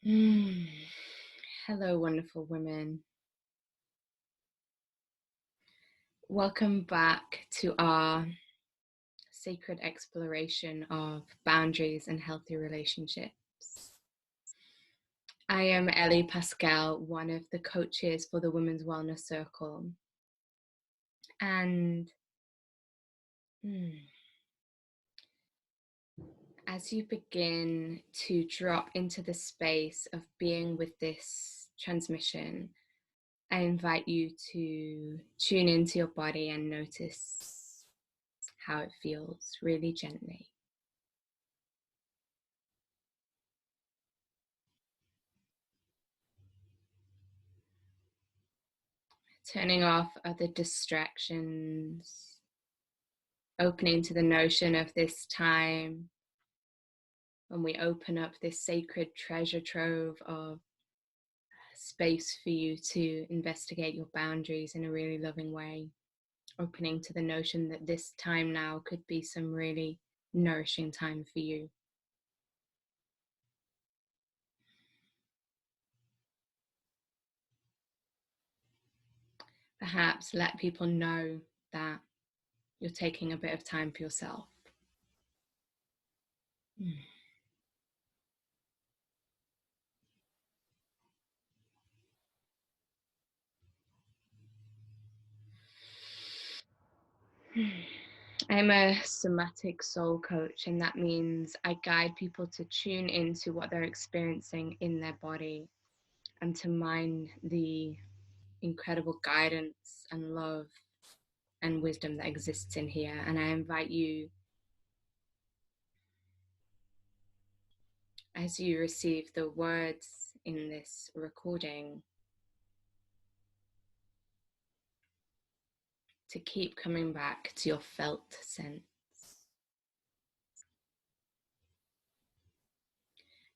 Mm. Hello, wonderful women. Welcome back to our sacred exploration of boundaries and healthy relationships. I am Ellie Paskell, one of the coaches for the Women's Wellness Circle. And as you begin to drop into the space of being with this transmission, I invite you to tune into your body and notice how it feels really gently. Turning off other distractions, opening to the notion of this time when we open up this sacred treasure trove of space for you to investigate your boundaries in a really loving way. Opening to the notion that this time now could be some really nourishing time for you. Perhaps let people know that you're taking a bit of time for yourself. I'm a somatic soul coach, and that means I guide people to tune into what they're experiencing in their body and to mine the incredible guidance and love and wisdom that exists in here. And I invite you, as you receive the words in this recording, to keep coming back to your felt sense.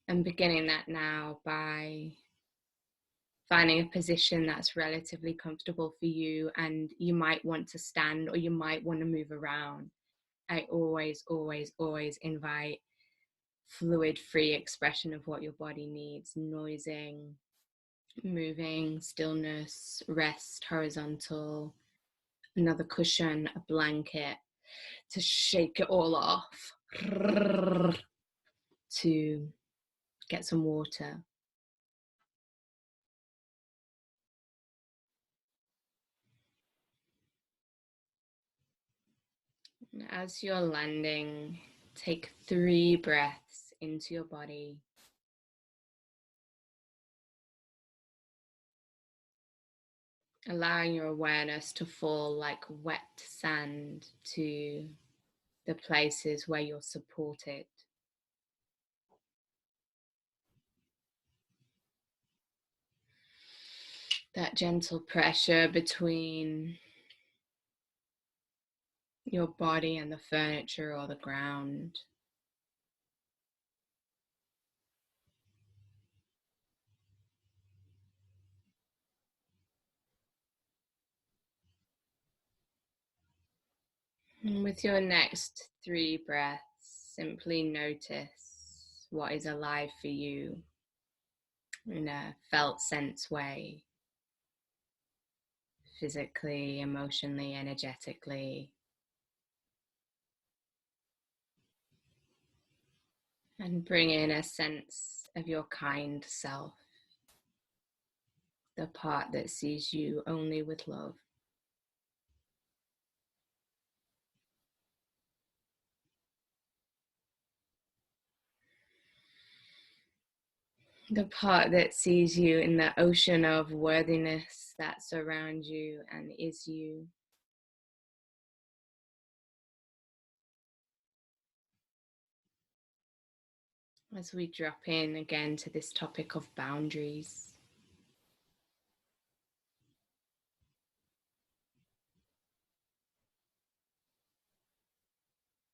And beginning that now by finding a position that's relatively comfortable for you, and you might want to stand or you might want to move around. I always invite fluid, free expression of what your body needs: noising, moving, stillness, rest, horizontal, another cushion, a blanket, to shake it all off, to get some water. As you're landing, take 3 breaths into your body. Allowing your awareness to fall like wet sand to the places where you're supported. That gentle pressure between your body and the furniture or the ground. And with your next 3 breaths, simply notice what is alive for you in a felt sense way, physically, emotionally, energetically. And bring in a sense of your kind self, the part that sees you only with love. The part that sees you in the ocean of worthiness that surrounds you and is you. As we drop in again to this topic of boundaries.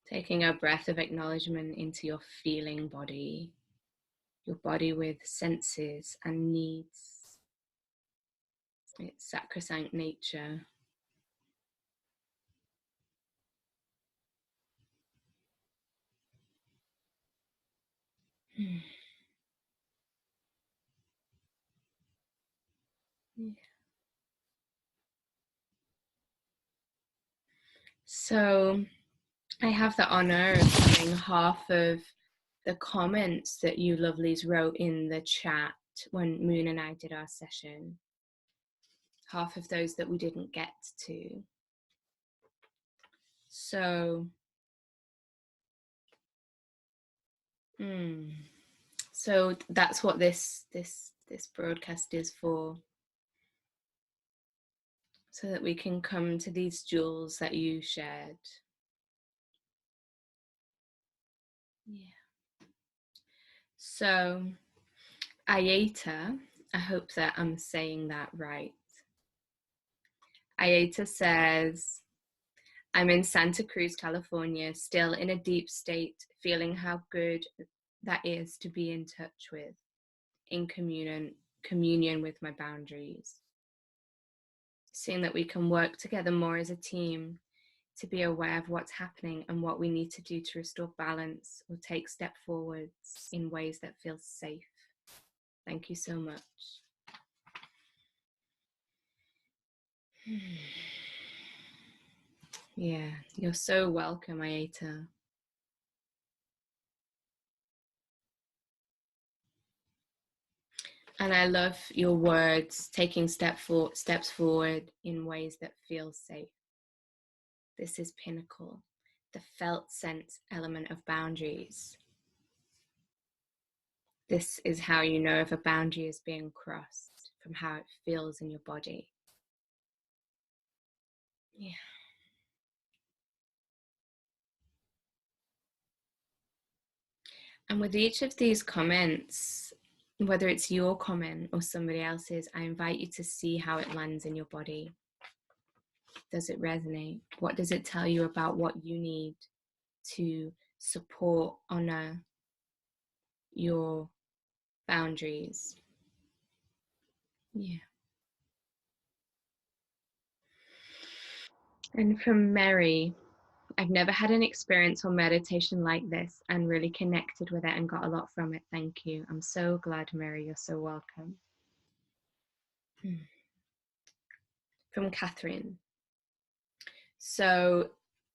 Taking a breath of acknowledgement into your feeling body, your body with senses and needs, its sacrosanct nature. So I have the honor of having half of the comments that you lovelies wrote in the chat when Moon and I did our session. Half of those that we didn't get to. So, so that's what this broadcast is for. So that we can come to these jewels that you shared. Yeah. So, Ayeta, I hope that I'm saying that right. Ayeta says, I'm in Santa Cruz, California, still in a deep state, feeling how good that is to be in touch with, in communion with my boundaries. Seeing that we can work together more as a team to be aware of what's happening and what we need to do to restore balance or take step forwards in ways that feel safe. Thank you so much. Yeah, you're so welcome, Ayeta. And I love your words, taking steps forward in ways that feel safe. This is pinnacle, the felt sense element of boundaries. This is how you know if a boundary is being crossed, from how it feels in your body. Yeah. And with each of these comments, whether it's your comment or somebody else's, I invite you to see how it lands in your body. Does it resonate? What does it tell you about what you need to support, honor your boundaries? Yeah. And from Mary, I've never had an experience or meditation like this and really connected with it and got a lot from it. Thank you. I'm so glad, Mary. You're so welcome. From Catherine. So,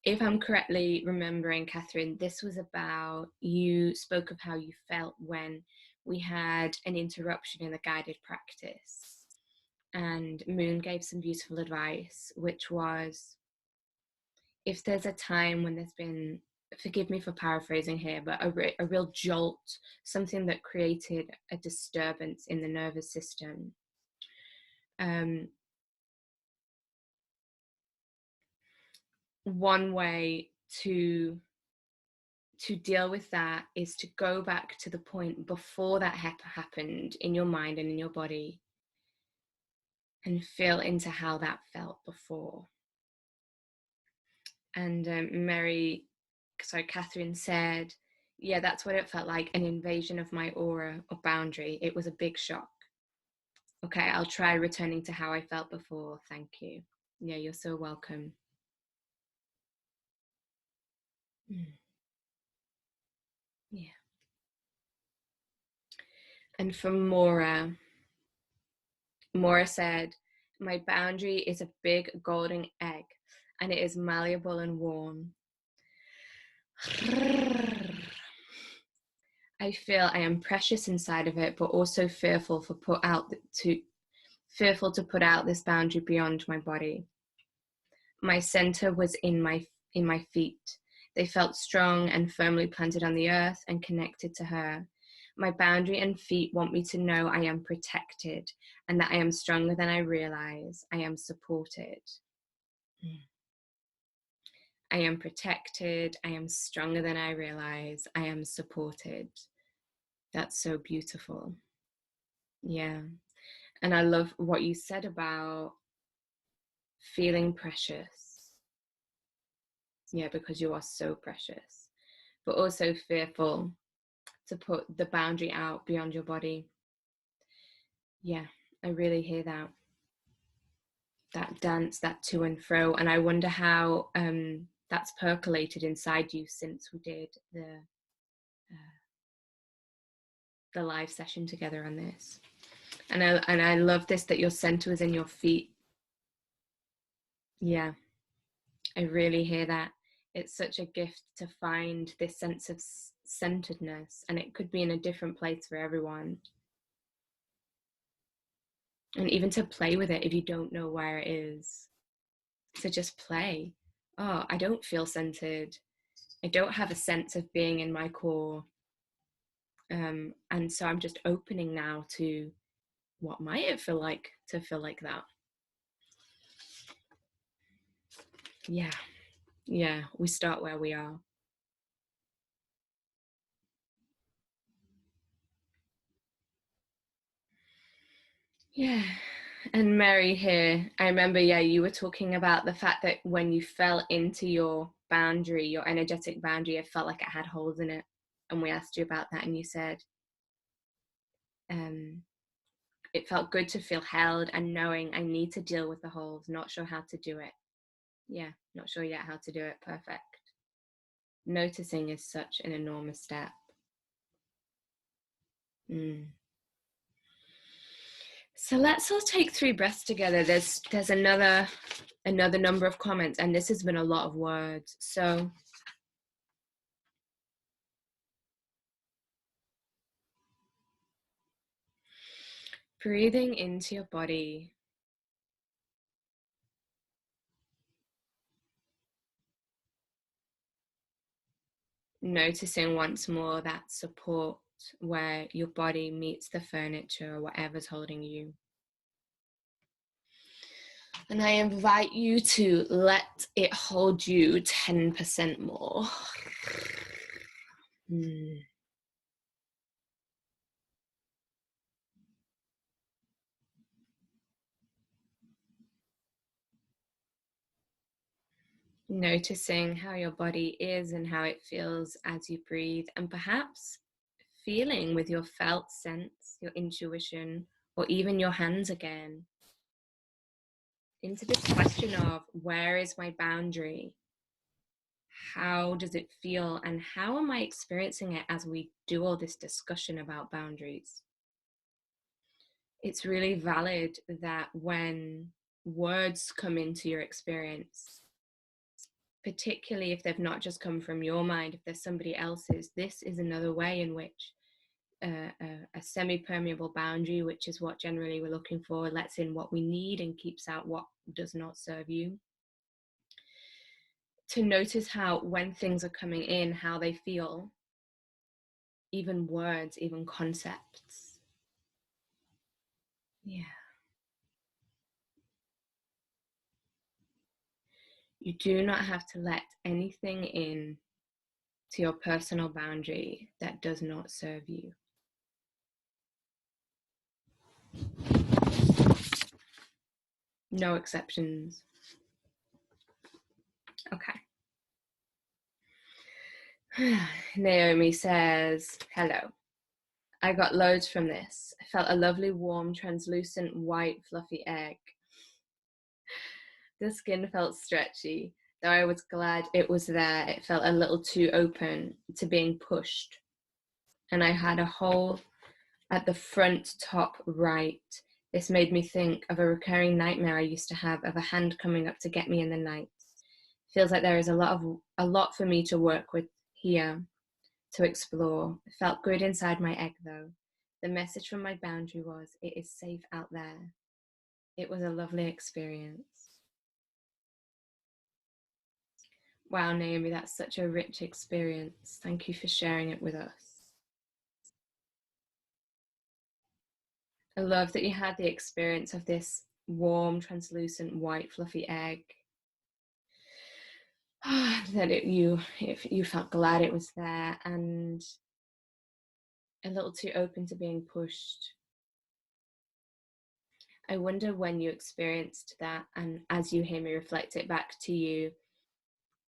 if I'm correctly remembering, Catherine, this was about, you spoke of how you felt when we had an interruption in the guided practice. And Moon gave some beautiful advice, which was, if there's a time when there's been, forgive me for paraphrasing here, but a real jolt, something that created a disturbance in the nervous system, one way to deal with that is to go back to the point before that happened in your mind and in your body and feel into how that felt before. And Catherine said, yeah, that's what it felt like, an invasion of my aura or boundary. It was a big shock. Okay, I'll try returning to how I felt before. Thank you. Yeah, you're so welcome. Yeah. And from Maura said, my boundary is a big golden egg and it is malleable and warm. I feel I am precious inside of it, but also fearful to put out this boundary beyond my body. My center was in my feet. They felt strong and firmly planted on the earth and connected to her. My boundary and feet want me to know I am protected and that I am stronger than I realize. I am supported. I am protected. I am stronger than I realize. I am supported. That's so beautiful. Yeah. And I love what you said about feeling precious. Yeah, because you are so precious, but also fearful to put the boundary out beyond your body. Yeah, I really hear that dance, that to and fro. And I wonder how that's percolated inside you since we did the live session together on this. And I love this, that your center is in your feet. Yeah, I really hear that. It's such a gift to find this sense of centeredness, and it could be in a different place for everyone. And even to play with it if you don't know where it is. To just play. Oh, I don't feel centered. I don't have a sense of being in my core. And so I'm just opening now to what might it feel like to feel like that. Yeah, we start where we are. Yeah. And Mary here, I remember, you were talking about the fact that when you fell into your boundary, your energetic boundary, it felt like it had holes in it. And we asked you about that, and you said, it felt good to feel held and knowing I need to deal with the holes, not sure how to do it. Yeah, not sure yet how to do it. Perfect. Noticing is such an enormous step. So let's all take 3 breaths together. There's another number of comments, and this has been a lot of words. So breathing into your body. Noticing once more that support where your body meets the furniture or whatever's holding you. And I invite you to let it hold you 10% more. Noticing how your body is and how it feels as you breathe, and perhaps feeling with your felt sense, your intuition, or even your hands again into this question of, where is my boundary? How does it feel, and how am I experiencing it as we do all this discussion about boundaries? It's really valid that when words come into your experience, particularly if they've not just come from your mind, if there's somebody else's, this is another way in which a semi-permeable boundary, which is what generally we're looking for, lets in what we need and keeps out what does not serve you. To notice how, when things are coming in, how they feel, even words, even concepts. Yeah. You do not have to let anything in to your personal boundary that does not serve you. No exceptions. Okay. Naomi says, hello. I got loads from this. I felt a lovely, warm, translucent, white, fluffy egg. The skin felt stretchy, though I was glad it was there. It felt a little too open to being pushed. And I had a hole at the front top right. This made me think of a recurring nightmare I used to have of a hand coming up to get me in the night. Feels like there is a lot for me to work with here, to explore. It felt good inside my egg though. The message from my boundary was, it is safe out there. It was a lovely experience. Wow, Naomi, that's such a rich experience. Thank you for sharing it with us. I love that you had the experience of this warm, translucent, white, fluffy egg. That you felt glad it was there and a little too open to being pushed. I wonder when you experienced that, and as you hear me reflect it back to you,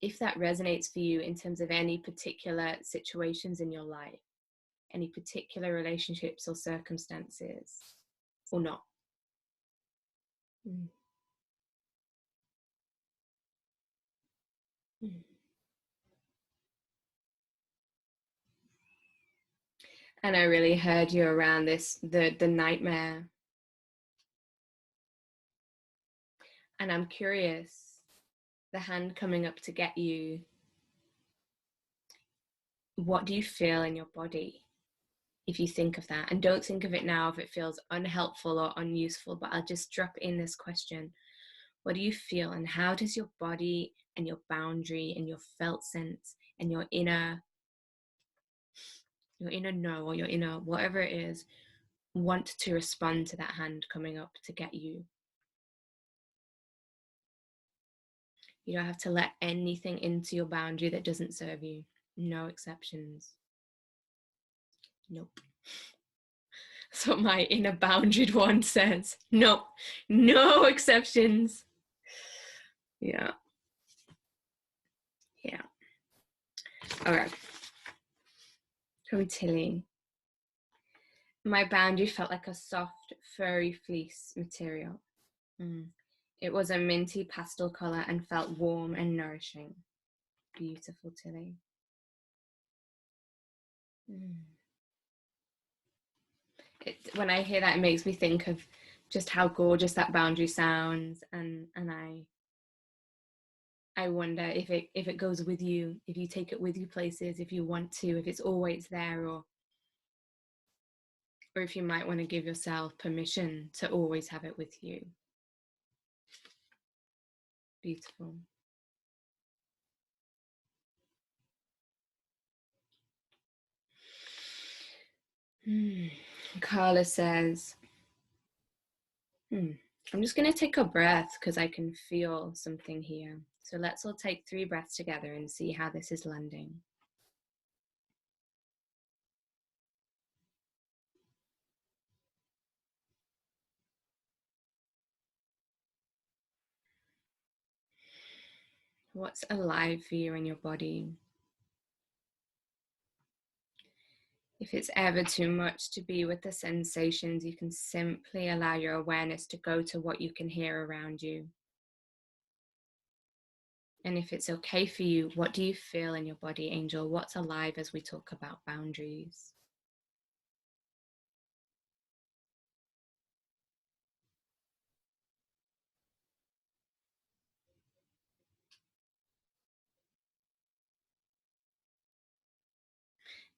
if that resonates for you in terms of any particular situations in your life, any particular relationships or circumstances, or not. Mm. Mm. And I really heard you around this, the nightmare And I'm curious, the hand coming up to get you, what do you feel in your body if you think of that? And don't think of it now if it feels unhelpful or unuseful, but I'll just drop in this question. What do you feel, and how does your body and your boundary and your felt sense and your inner no, or your inner whatever it is, want to respond to that hand coming up to get you? You don't have to let anything into your boundary that doesn't serve you. No exceptions. Nope. So my inner boundaried one says, nope, no exceptions. Yeah. Yeah. All right. From Tilly. My boundary felt like a soft, furry fleece material. It was a minty pastel color and felt warm and nourishing. Beautiful, Tilly. When I hear that, it makes me think of just how gorgeous that boundary sounds, and I wonder if it goes with you, if you take it with you places, if you want to, if it's always there, or if you might want to give yourself permission to always have it with you. Beautiful. Carla says, I'm just going to take a breath because I can feel something here. So let's all take 3 breaths together and see how this is landing. What's alive for you in your body? If it's ever too much to be with the sensations, you can simply allow your awareness to go to what you can hear around you. And if it's okay for you, what do you feel in your body, Angel? What's alive as we talk about boundaries?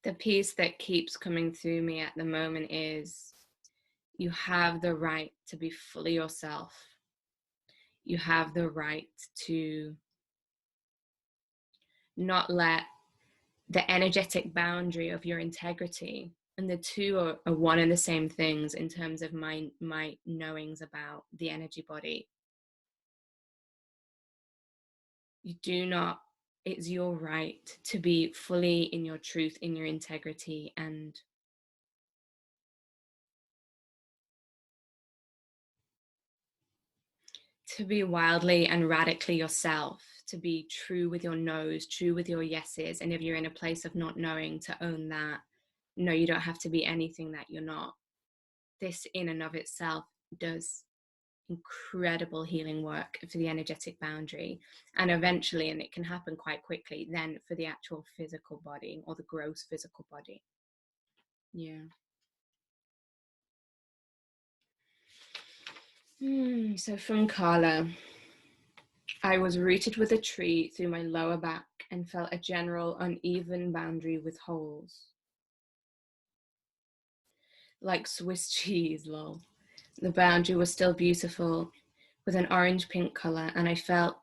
The piece that keeps coming through me at the moment is you have the right to be fully yourself. You have the right to not let the energetic boundary of your integrity, and the two are one and the same things in terms of my knowings about the energy body. You do not, it's your right to be fully in your truth, in your integrity, and to be wildly and radically yourself, to be true with your no's, true with your yeses. And if you're in a place of not knowing, to own that. No, you don't have to be anything that you're not. This in and of itself does incredible healing work for the energetic boundary, and eventually, and it can happen quite quickly, then for the actual physical body or the gross physical body. Yeah. So from Carla, I was rooted with a tree through my lower back and felt a general uneven boundary with holes. Like Swiss cheese, lol. The boundary was still beautiful with an orange-pink color, and I felt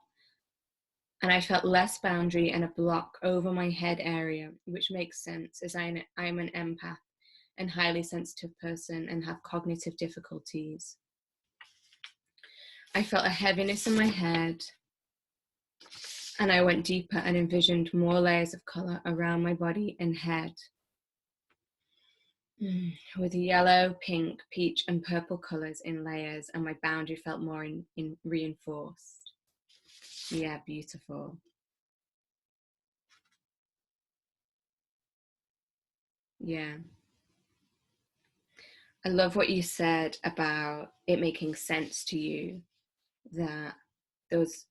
less boundary and a block over my head area, which makes sense as I'm an empath and highly sensitive person and have cognitive difficulties. I felt a heaviness in my head, and I went deeper and envisioned more layers of color around my body and head, with yellow, pink, peach, and purple colors in layers, and my boundary felt more in reinforced. Yeah, beautiful. Yeah. I love what you said about it making sense to you that there was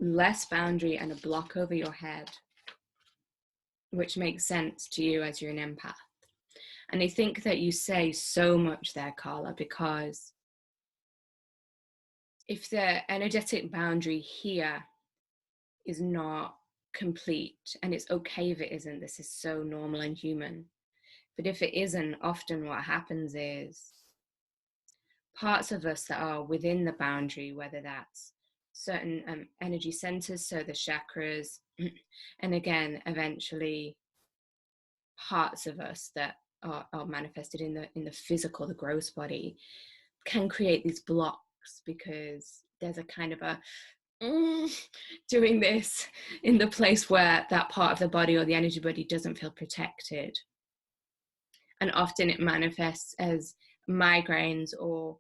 less boundary and a block over your head, which makes sense to you as you're an empath. And I think that you say so much there, Carla, because if the energetic boundary here is not complete, and it's okay if it isn't, this is so normal and human, but if it isn't, often what happens is parts of us that are within the boundary, whether that's certain energy centers, so the chakras, and again, eventually parts of us that are manifested in the physical, the gross body, can create these blocks because there's a kind of a doing this in the place where that part of the body or the energy body doesn't feel protected. And often it manifests as migraines or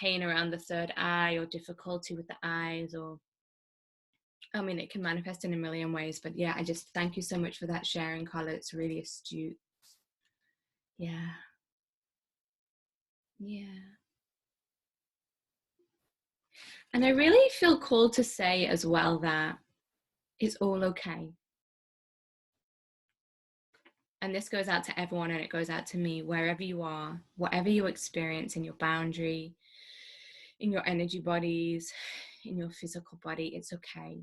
pain around the third eye or difficulty with the eyes, or I mean, it can manifest in a million ways. But yeah, I just thank you so much for that sharing, Carla. It's really astute. Yeah. Yeah. And I really feel called to say as well that it's all okay. And this goes out to everyone, and it goes out to me, wherever you are, whatever you experience in your boundary, in your energy bodies, in your physical body, it's okay.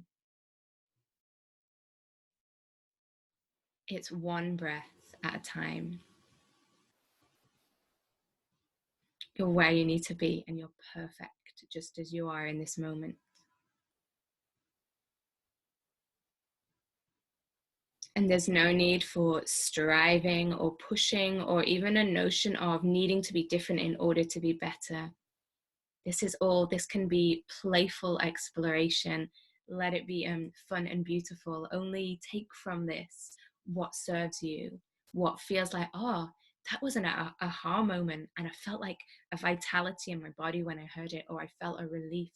It's one breath at a time. You're where you need to be, and you're perfect just as you are in this moment. And there's no need for striving or pushing or even a notion of needing to be different in order to be better. This can be playful exploration. Let it be fun and beautiful. Only take from this what serves you, what feels like, oh, that was an aha moment, and I felt like a vitality in my body when I heard it, or I felt a relief,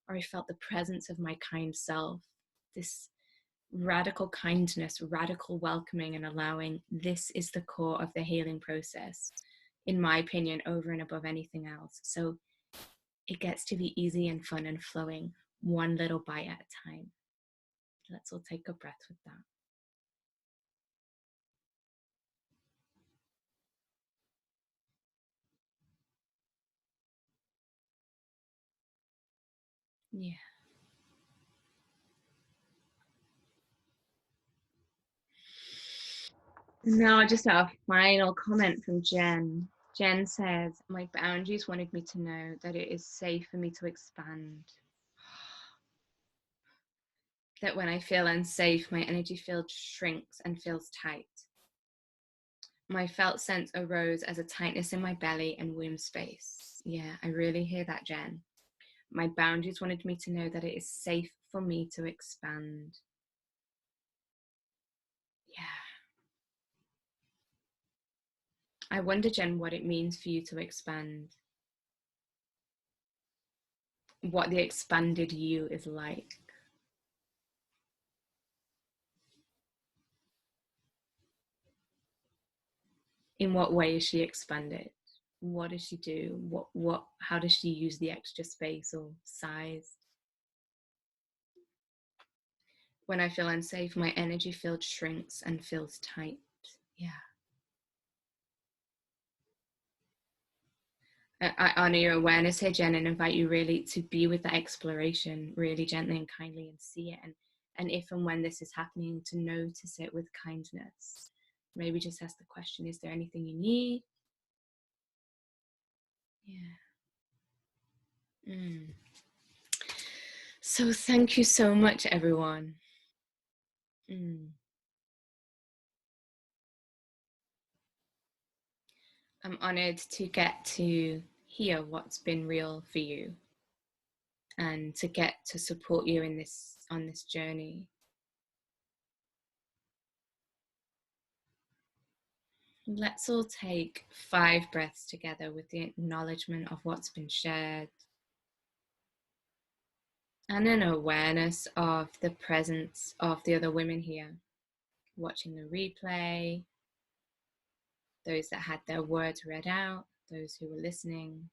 or I felt the presence of my kind self. This radical kindness, radical welcoming and allowing, this is the core of the healing process, in my opinion, over and above anything else. So it gets to be easy and fun and flowing, one little bite at a time. Let's all take a breath with that. Yeah. Now, just our final comment from Jen. Jen says, my boundaries wanted me to know that it is safe for me to expand. That when I feel unsafe, my energy field shrinks and feels tight. My felt sense arose as a tightness in my belly and womb space. Yeah, I really hear that, Jen. My boundaries wanted me to know that it is safe for me to expand. Yeah. I wonder, Jen, what it means for you to expand. What the expanded you is like. In what way is she expanded? What does she do? How does she use the extra space or size? When I feel unsafe, my energy field shrinks and feels tight. Yeah. I honor your awareness here, Jen, and invite you really to be with that exploration really gently and kindly and see it. And if and when this is happening, to notice it with kindness. Maybe just ask the question, is there anything you need? Yeah. Mm. So thank you so much, everyone. Mm. I'm honored to get to hear what's been real for you and to get to support you in this on this journey. Let's all take 5 breaths together with the acknowledgement of what's been shared and an awareness of the presence of the other women here, watching the replay, those that had their words read out, those who were listening.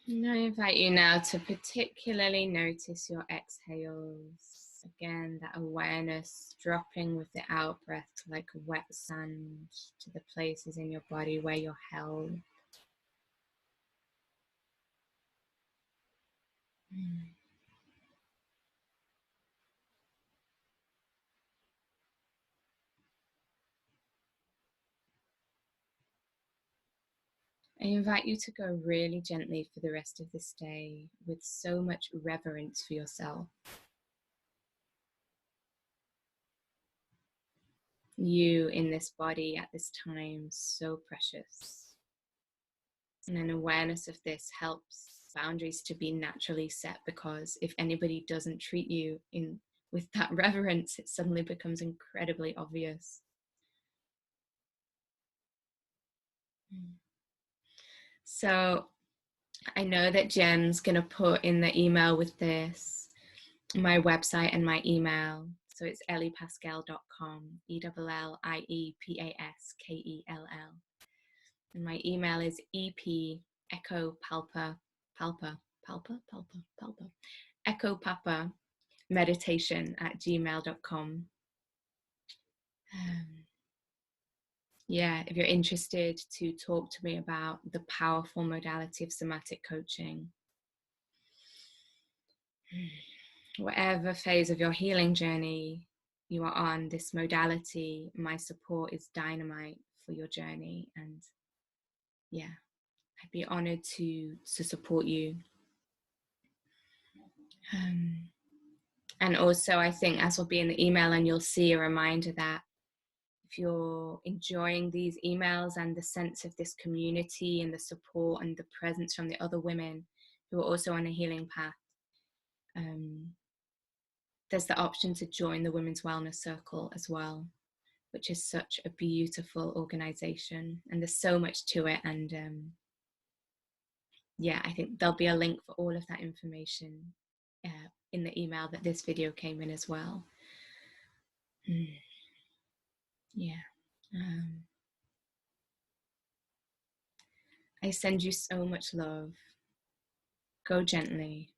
And I invite you now to particularly notice your exhales. Again, that awareness dropping with the out breath like wet sand to the places in your body where you're held. I invite you to go really gently for the rest of this day with so much reverence for yourself. You in this body at this time, so precious. And an awareness of this helps boundaries to be naturally set, because if anybody doesn't treat you with that reverence, it suddenly becomes incredibly obvious. So I know that Jen's going to put in the email with this my website and my email. So it's elliepaskell.com, ELLIEPASKELL. And my email is EP Echo Palpa Echo Papa meditation at gmail.com. Yeah, if you're interested to talk to me about the powerful modality of somatic coaching, whatever phase of your healing journey you are on, this modality, my support is dynamite for your journey. And yeah, I'd be honored to support you. And also, I think, as will be in the email, and you'll see a reminder that if you're enjoying these emails and the sense of this community and the support and the presence from the other women who are also on a healing path, there's the option to join the Women's Wellness Circle as well, which is such a beautiful organization, and there's so much to it. And yeah, I think there'll be a link for all of that information in the email that this video came in as well. Yeah. I send you so much love. Go gently.